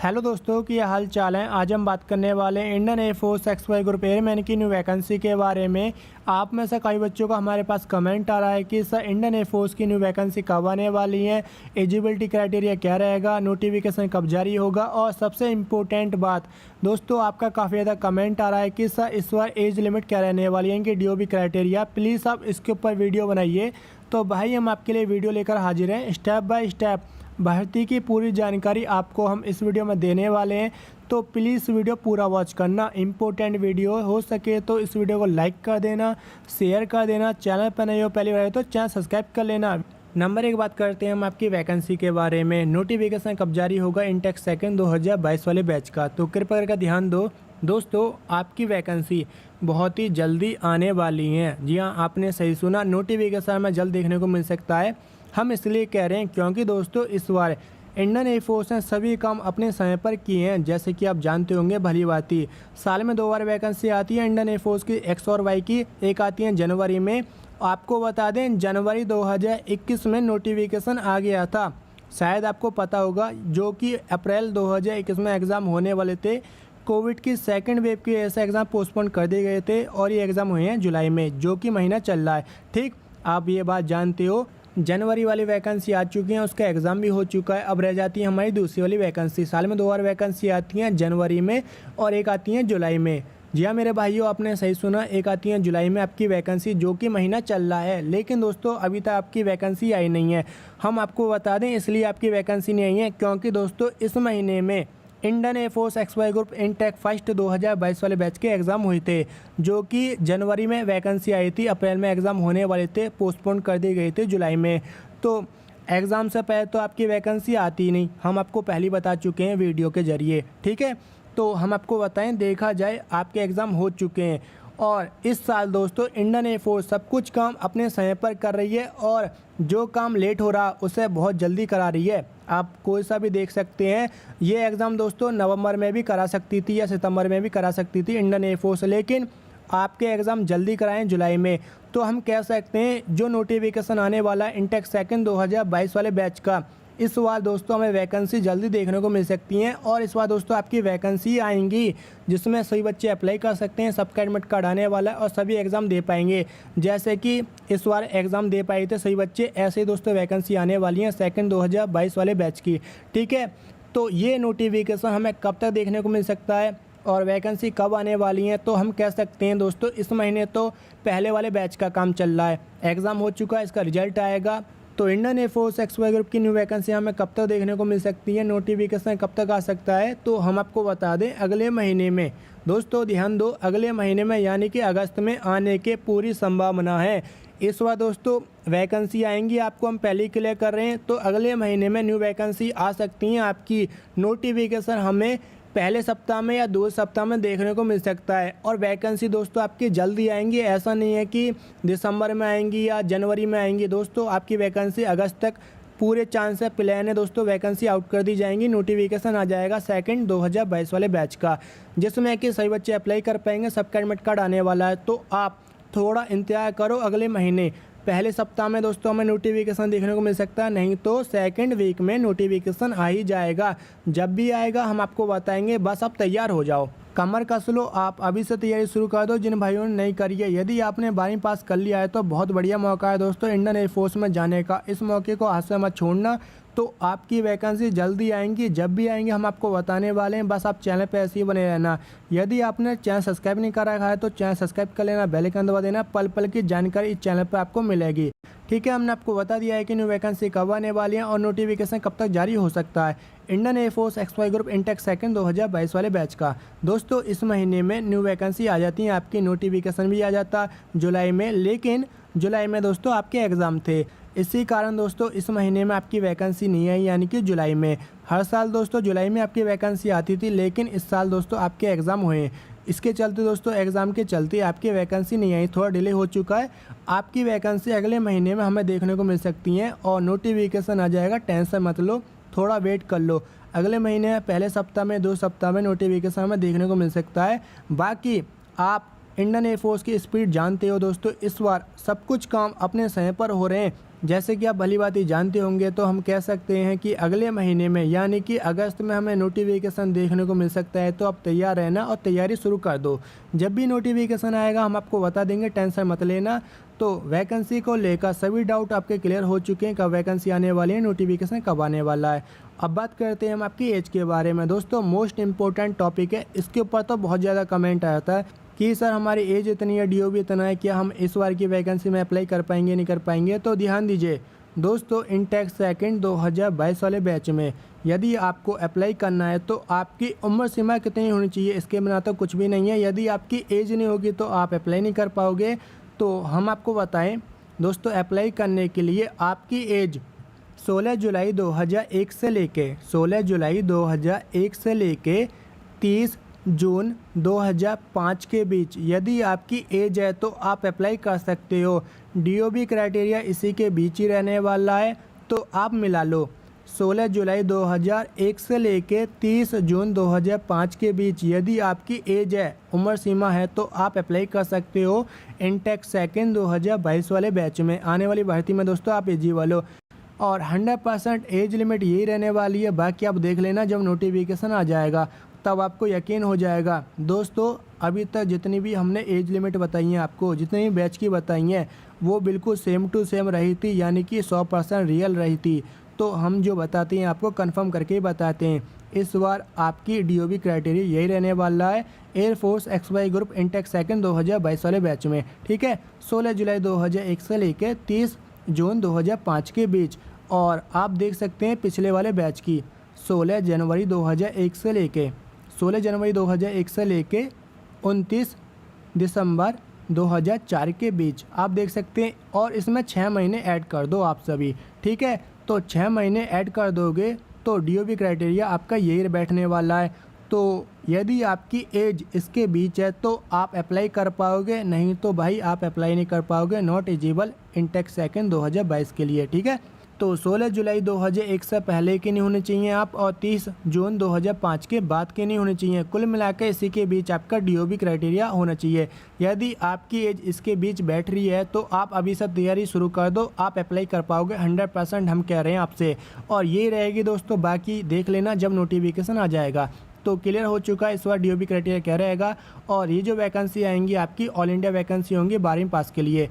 Hello दोस्तों, क्या हाल चाल है। आज हम बात करने वाले हैं Indian air force XY group airman की न्यू वैकेंसी के बारे में। आप में से कई बच्चों का हमारे पास कमेंट आ रहा है कि सर इंडियन एयरफोर्स की न्यू वैकेंसी कब आने वाली है, एलिजिबिलिटी क्राइटेरिया क्या रहेगा, नोटिफिकेशन कब जारी होगा, और सबसे इम्पोर्टेंट बात दोस्तों आपका काफ़ी ज़्यादा कमेंट आ रहा है कि सर इस बार एज लिमिट क्या रहने वाली है, इनकी DOB क्राइटेरिया। प्लीज़ आप इसके ऊपर वीडियो बनाइए। तो भाई हम आपके लिए वीडियो लेकर हाजिर हैं। स्टेप बाय स्टेप भर्ती की पूरी जानकारी आपको हम इस वीडियो में देने वाले हैं, तो प्लीज़ वीडियो पूरा वॉच करना। इम्पोर्टेंट वीडियो हो सके तो इस वीडियो को लाइक कर देना, शेयर कर देना। चैनल पर नहीं हो पहली बार तो चैनल सब्सक्राइब कर लेना। नंबर 1 बात करते हैं हम आपकी वैकेंसी के बारे में। नोटिफिकेशन कब जारी होगा इनटेक सेकंड 2022 वाले बैच का, तो कृपया करके ध्यान दो दोस्तों। आपकी वैकेंसी बहुत ही जल्दी आने वाली है। जी हाँ, आपने सही सुना, नोटिफिकेशन में जल्द देखने को मिल सकता है। हम इसलिए कह रहे हैं क्योंकि दोस्तों इस बार इंडियन एयरफोर्स ने सभी काम अपने समय पर किए हैं। जैसे कि आप जानते होंगे भली भांति साल में 2 बार वैकेंसी आती है इंडियन एयरफोर्स की, X और Y की। एक आती है जनवरी में। आपको बता दें जनवरी 2021 में नोटिफिकेशन आ गया था, शायद आपको पता होगा, जो कि अप्रैल 2021 में एग्ज़ाम होने वाले थे। कोविड की सेकेंड वेव की ऐसे एग्ज़ाम पोस्टपोन कर दिए गए थे और ये एग्ज़ाम हुए हैं जुलाई में, जो कि महीना चल रहा है। ठीक, आप ये बात जानते हो। जनवरी वाली वैकेंसी आ चुकी है, उसका एग्ज़ाम भी हो चुका है। अब रह जाती है हमारी दूसरी वाली वैकेंसी। साल में 2 बार वैकेंसी आती हैं, जनवरी में और एक आती है जुलाई में। जी हाँ मेरे भाइयों, आपने सही सुना, एक आती है जुलाई में आपकी वैकेंसी, जो कि महीना चल रहा है। लेकिन दोस्तों अभी तक आपकी वैकेंसी आई नहीं है। हम आपको बता दें इसलिए आपकी वैकेंसी नहीं आई है क्योंकि दोस्तों इस महीने में Indian air force XY group intake first 2022 वाले बैच के एग्ज़ाम हुए थे, जो कि जनवरी में वैकेंसी आई थी, अप्रैल में एग्ज़ाम होने वाले थे, पोस्टपोन कर दिए गए थे जुलाई में। तो एग्ज़ाम से पहले तो आपकी वैकेंसी आती ही नहीं, हम आपको पहले ही बता चुके हैं वीडियो के ज़रिए। ठीक है, तो हम आपको बताएं, देखा जाए आपके एग्ज़ाम हो चुके हैं। और इस साल दोस्तों इंडियन एयरफोर्स सब कुछ काम अपने समय पर कर रही है और जो काम लेट हो रहा उसे बहुत जल्दी करा रही है। आप कोई सा भी देख सकते हैं, ये एग्ज़ाम दोस्तों नवंबर में भी करा सकती थी या सितंबर में भी करा सकती थी इंडियन एयरफोर्स, लेकिन आपके एग्ज़ाम जल्दी कराएं जुलाई में। तो हम कह सकते हैं जो नोटिफिकेशन आने वाला है इनटेक सेकंड 2022 वाले बैच का, इस बार दोस्तों हमें वैकेंसी जल्दी देखने को मिल सकती हैं। और इस बार दोस्तों आपकी वैकेंसी आएंगी जिसमें सभी बच्चे अप्लाई कर सकते हैं। सबका एडमिट कार्ड आने वाला है और सभी एग्ज़ाम दे पाएंगे। जैसे कि इस बार एग्ज़ाम दे पाए थे सभी बच्चे, ऐसे ही दोस्तों वैकेंसी आने वाली है सेकंड 2022 वाले बैच की। ठीक है, तो ये नोटिफिकेशन हमें कब तक देखने को मिल सकता है और वैकेंसी कब आने वाली है, तो हम कह सकते हैं दोस्तों इस महीने तो पहले वाले बैच का काम चल रहा है, एग्ज़ाम हो चुका है, इसका रिजल्ट आएगा। तो इंडियन एयरफोर्स XY ग्रुप की न्यू वैकेंसी हमें कब तक देखने को मिल सकती है, नोटिफिकेशन कब तक आ सकता है, तो हम आपको बता दें अगले महीने में। दोस्तों ध्यान दो, अगले महीने में यानी कि अगस्त में आने के पूरी संभावना है। इस बार दोस्तों वैकेंसी आएंगी, आपको हम पहले ही क्लियर कर रहे हैं, तो अगले महीने में न्यू वैकेंसी आ सकती हैं। आपकी नोटिफिकेशन हमें पहले सप्ताह में या 2 सप्ताह में देखने को मिल सकता है। और वैकेंसी दोस्तों आपकी जल्दी आएंगी, ऐसा नहीं है कि दिसंबर में आएंगी या जनवरी में आएंगी। दोस्तों आपकी वैकेंसी अगस्त तक पूरे चांस है, प्लान है दोस्तों, वैकेंसी आउट कर दी जाएंगी। नोटिफिकेशन आ जाएगा सेकंड 2022 वाले बैच का, जिसमें कि सही बच्चे अप्लाई कर पाएंगे, सबका एडमिट कार्ड आने वाला है। तो आप थोड़ा इंतजार करो, अगले महीने पहले सप्ताह में दोस्तों हमें नोटिफिकेशन देखने को मिल सकता है, नहीं तो सेकंड वीक में नोटिफिकेशन आ ही जाएगा। जब भी आएगा हम आपको बताएंगे, बस आप तैयार हो जाओ, कमर कस लो, आप अभी से तैयारी शुरू कर दो जिन भाइयों ने नहीं करी है। यदि आपने 12वीं पास कर लिया है तो बहुत बढ़िया मौका है दोस्तों इंडियन एयरफोर्स में जाने का, इस मौके को हाथ से मत छोड़ना। तो आपकी वैकेंसी जल्दी आएंगी, जब भी आएंगी हम आपको बताने वाले हैं, बस आप चैनल पे ऐसे ही बने रहना। यदि आपने चैनल सब्सक्राइब नहीं कर रखा है तो चैनल सब्सक्राइब कर लेना, बेल आइकन दबा देना, पल पल की जानकारी इस चैनल पर आपको मिलेगी। ठीक है, हमने आपको बता दिया है कि न्यू वैकेंसी कब आने वाली है और नोटिफिकेशन कब तक जारी हो सकता है Indian air force XY group intake second 2022 वाले बैच का। दोस्तों इस महीने में न्यू वैकेंसी आ जाती है, आपकी नोटिफिकेशन भी आ जाता जुलाई में, लेकिन जुलाई में दोस्तों आपके एग्ज़ाम थे, इसी कारण दोस्तों इस महीने में आपकी वैकेंसी नहीं आई, यानी कि जुलाई में। हर साल दोस्तों जुलाई में आपकी वैकेंसी आती थी, लेकिन इस साल दोस्तों आपके एग्ज़ाम हुए, इसके चलते दोस्तों एग्ज़ाम के चलते आपकी वैकेंसी नहीं आई, थोड़ा डिले हो चुका है। आपकी वैकेंसी अगले महीने में हमें देखने को मिल सकती है और नोटिफिकेशन आ जाएगा, टेंशन मत लो, थोड़ा वेट कर लो। अगले महीने पहले सप्ताह में 2 सप्ताह में नोटिफिकेशन हमें देखने को मिल सकता है। बाकी आप इंडियन एयरफोर्स की स्पीड जानते हो दोस्तों, इस बार सब कुछ काम अपने समय पर हो रहे हैं। जैसे कि आप भली बात ही जानते होंगे, तो हम कह सकते हैं कि अगले महीने में यानी कि अगस्त में हमें नोटिफिकेशन देखने को मिल सकता है। तो आप तैयार रहना और तैयारी शुरू कर दो। जब भी नोटिफिकेशन आएगा हम आपको बता देंगे, टेंशन मत लेना। तो वैकेंसी को लेकर सभी डाउट आपके क्लियर हो चुके हैं, कब वैकेंसी आने वाली है, नोटिफिकेशन कब आने वाला है। अब बात करते हैं हम आपकी एज के बारे में। दोस्तों मोस्ट इंपॉर्टेंट टॉपिक है, इसके ऊपर तो बहुत ज़्यादा कमेंट आता है कि सर हमारी एज इतनी है, DO भी इतना है, क्या हम इस बार की वैकेंसी में अप्लाई कर पाएंगे नहीं कर पाएंगे। तो ध्यान दीजिए दोस्तों, इनटेक सेकंड 2022 वाले बैच में यदि आपको अप्लाई करना है तो आपकी उम्र सीमा कितनी होनी चाहिए, इसके बिना तो कुछ भी नहीं है। यदि आपकी एज नहीं होगी तो आप अप्लाई नहीं कर पाओगे। तो हम आपको बताएं दोस्तों, अप्लाई करने के लिए आपकी एज 16 जुलाई 2001 से लेके 30 जून 2005 के बीच यदि आपकी एज है तो आप अप्लाई कर सकते हो। DOB क्राइटेरिया इसी के बीच ही रहने वाला है, तो आप मिला लो 16 जुलाई 2001 से लेके 30 जून 2005 के बीच यदि आपकी एज है, उम्र सीमा है, तो आप अप्लाई कर सकते हो इनटेक सेकंड 2022 वाले बैच में। आने वाली भर्ती में दोस्तों आप एलिजिबल हो और 100% एज लिमिट यही रहने वाली है। बाकी आप देख लेना, जब नोटिफिकेशन आ जाएगा तब आपको यकीन हो जाएगा। दोस्तों अभी तक जितनी भी हमने एज लिमिट बताई है आपको, जितनी भी बैच की बताई हैं, वो बिल्कुल सेम टू सेम रही थी, यानी कि 100% रियल रही थी। तो हम जो बताते हैं आपको कंफर्म करके ही बताते हैं। इस बार आपकी DOB क्राइटेरिया यही रहने वाला है, air force XY group intake second 2022 वाले बैच में। ठीक है, 16 जुलाई 2001 से लेकर 30 जून 2005 के बीच। और आप देख सकते हैं पिछले वाले बैच की 16 जनवरी 2001 से लेके 29 दिसंबर 2004 के बीच आप देख सकते हैं। और इसमें 6 महीने ऐड कर दो आप सभी। ठीक है, तो 6 महीने ऐड कर दोगे तो DOB क्राइटेरिया आपका यही बैठने वाला है। तो यदि आपकी एज इसके बीच है तो आप अप्लाई कर पाओगे, नहीं तो भाई आप अप्लाई नहीं कर पाओगे। नॉट एलिजिबल इनटेक सेकंड 2022 के लिए। ठीक है, तो 16 जुलाई 2001 से पहले के नहीं होने चाहिए आप, और 30 जून 2005 के बाद के नहीं होने चाहिए। कुल मिलाकर इसी के बीच आपका DOB क्राइटेरिया होना चाहिए। यदि आपकी एज इसके बीच बैठ रही है तो आप अभी से तैयारी शुरू कर दो, आप अप्लाई कर पाओगे 100%, हम कह रहे हैं आपसे। और ये रहेगी दोस्तों, बाकी देख लेना जब नोटिफिकेशन आ जाएगा। तो क्लियर हो चुका है इस बार DOB क्राइटेरिया क्या रहेगा। और ये जो वैकेंसी आएंगी आपकी ऑल इंडिया वैकेंसी होंगी 12वीं पास के लिए।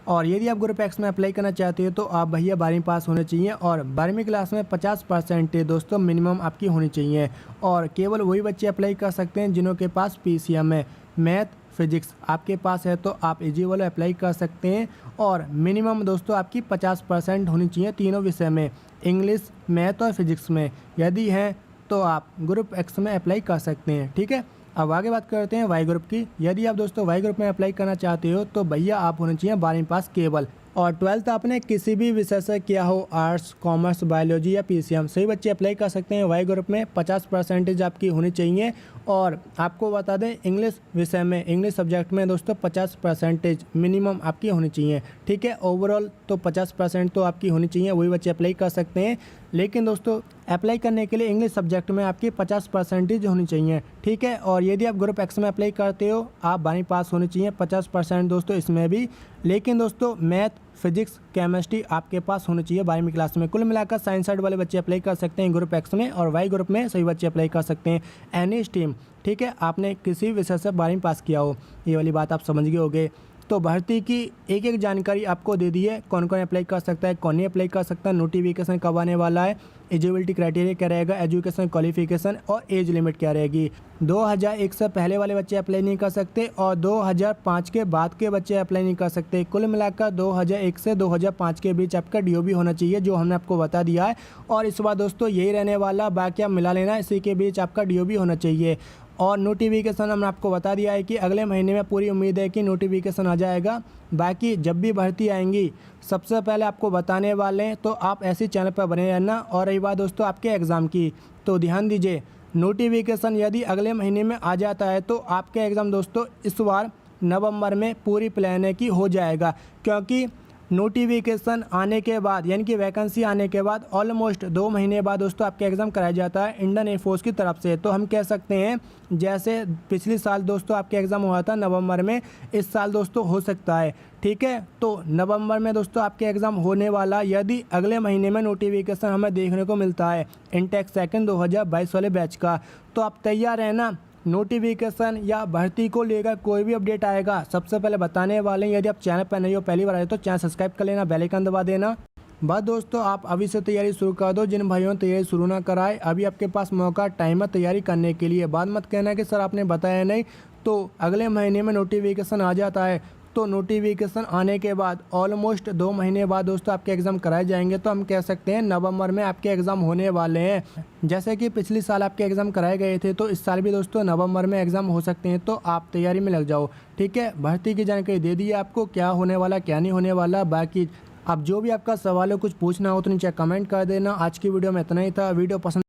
और यदि आप ग्रुप X में अप्लाई करना चाहते हो तो आप भैया 12वीं पास होने चाहिए और 12वीं क्लास में 50% दोस्तों मिनिमम आपकी होनी चाहिए। और केवल वही बच्चे अप्लाई कर सकते हैं जिन्हों के पास PCM है। मैथ फिजिक्स आपके पास है तो आप एलिजिबल अप्लाई कर सकते हैं। और मिनिमम दोस्तों आपकी 50% होनी चाहिए तीनों विषय में, इंग्लिश, मैथ और फिजिक्स में। यदि हैं तो आप ग्रुप X में अप्लाई कर सकते हैं। ठीक है, अब आगे बात करते हैं Y ग्रुप की। यदि आप दोस्तों Y ग्रुप में अप्लाई करना चाहते हो तो भैया आप होने चाहिए 12वीं पास केवल, और 12th आपने किसी भी विषय से किया हो, आर्ट्स, कॉमर्स, बायोलॉजी या PCM, सही बच्चे अप्लाई कर सकते हैं। Y ग्रुप में 50% आपकी होनी चाहिए। और आपको बता दें इंग्लिश विषय में, इंग्लिश सब्जेक्ट में दोस्तों 50% मिनिमम आपकी होनी चाहिए। ठीक है, ओवरऑल तो 50% तो आपकी होनी चाहिए, वही बच्चे अप्लाई कर सकते हैं। लेकिन दोस्तों अप्लाई करने के लिए इंग्लिश सब्जेक्ट में आपकी 50% होनी चाहिए। ठीक है, और यदि आप ग्रुप X में अप्लाई करते हो आप 12वीं पास होनी चाहिए, 50% दोस्तों इसमें भी। लेकिन दोस्तों मैथ, फिजिक्स, केमिस्ट्री आपके पास होनी चाहिए 12वीं क्लास में। कुल मिलाकर साइंस साइड वाले बच्चे अप्लाई कर सकते हैं ग्रुप X में, और Y ग्रुप में सही बच्चे अप्लाई कर सकते हैं एनी स्ट्रीम। ठीक है, आपने किसी विषय से 12वीं पास किया हो, ये वाली बात आप समझ गए होंगे। तो भर्ती की एक एक जानकारी आपको दे दी है, कौन कौन अप्लाई कर सकता है, कौन नहीं अप्लाई कर सकता है, नोटिफिकेशन कब आने वाला है, एलिजिबिलिटी क्राइटेरिया क्या रहेगा, एजुकेशन क्वालिफिकेशन और एज लिमिट क्या रहेगी। 2001 से पहले वाले बच्चे अप्लाई नहीं कर सकते और 2005 के बाद के बच्चे अप्लाई नहीं कर सकते। कुल मिलाकर 2001 से 2005 के बीच आपका DOB होना चाहिए, जो हमने आपको बता दिया है। और इस बार दोस्तों यही रहने वाला, बाकी आप मिला लेना, इसी के बीच आपका DOB होना चाहिए। और नोटिफिकेशन हमने आपको बता दिया है कि अगले महीने में पूरी उम्मीद है कि नोटिफिकेशन आ जाएगा। बाकी जब भी भर्ती आएंगी सबसे पहले आपको बताने वाले हैं, तो आप ऐसे चैनल पर बने रहना। और रही बात दोस्तों आपके एग्ज़ाम की, तो ध्यान दीजिए नोटिफिकेशन यदि अगले महीने में आ जाता है तो आपके एग्ज़ाम दोस्तों इस बार नवंबर में पूरी प्लान है कि हो जाएगा, क्योंकि नोटिफिकेशन आने के बाद यानी कि वैकेंसी आने के बाद ऑलमोस्ट 2 महीने बाद दोस्तों आपका एग्ज़ाम कराया जाता है इंडियन एयरफोर्स की तरफ से। तो हम कह सकते हैं जैसे पिछले साल दोस्तों आपका एग्ज़ाम हुआ था नवंबर में, इस साल दोस्तों हो सकता है। ठीक है, तो नवंबर में दोस्तों आपके एग्ज़ाम होने वाला, यदि अगले महीने में नोटिफिकेशन हमें देखने को मिलता है इनटेक सेकंड 2022 वाले बैच का, तो आप तैयार हैं ना। नोटिफिकेशन या भर्ती को लेकर कोई भी अपडेट आएगा सबसे पहले बताने वाले हैं। यदि आप चैनल पर नहीं हो, पहली बार आए तो चैनल सब्सक्राइब कर लेना, बेल आइकन दबा देना। बस दोस्तों आप अभी से तैयारी शुरू कर दो। जिन भाइयों ने तैयारी शुरू ना कराए, अभी आपके पास मौका टाइम है तैयारी करने के लिए। बाद मत कहना कि सर आपने बताया नहीं। तो अगले महीने में नोटिफिकेशन आ जाता है, तो नोटिफिकेशन आने के बाद ऑलमोस्ट 2 महीने बाद दोस्तों आपके एग्ज़ाम कराए जाएंगे। तो हम कह सकते हैं नवंबर में आपके एग्ज़ाम होने वाले हैं। जैसे कि पिछले साल आपके एग्ज़ाम कराए गए थे, तो इस साल भी दोस्तों नवंबर में एग्ज़ाम हो सकते हैं। तो आप तैयारी में लग जाओ। ठीक है, भर्ती की जानकारी दे दी है आपको, क्या होने वाला क्या नहीं होने वाला। बाकी अब जो भी आपका सवाल है, कुछ पूछना हो तो नीचे कमेंट कर देना। आज की वीडियो में इतना ही था। वीडियो पसंद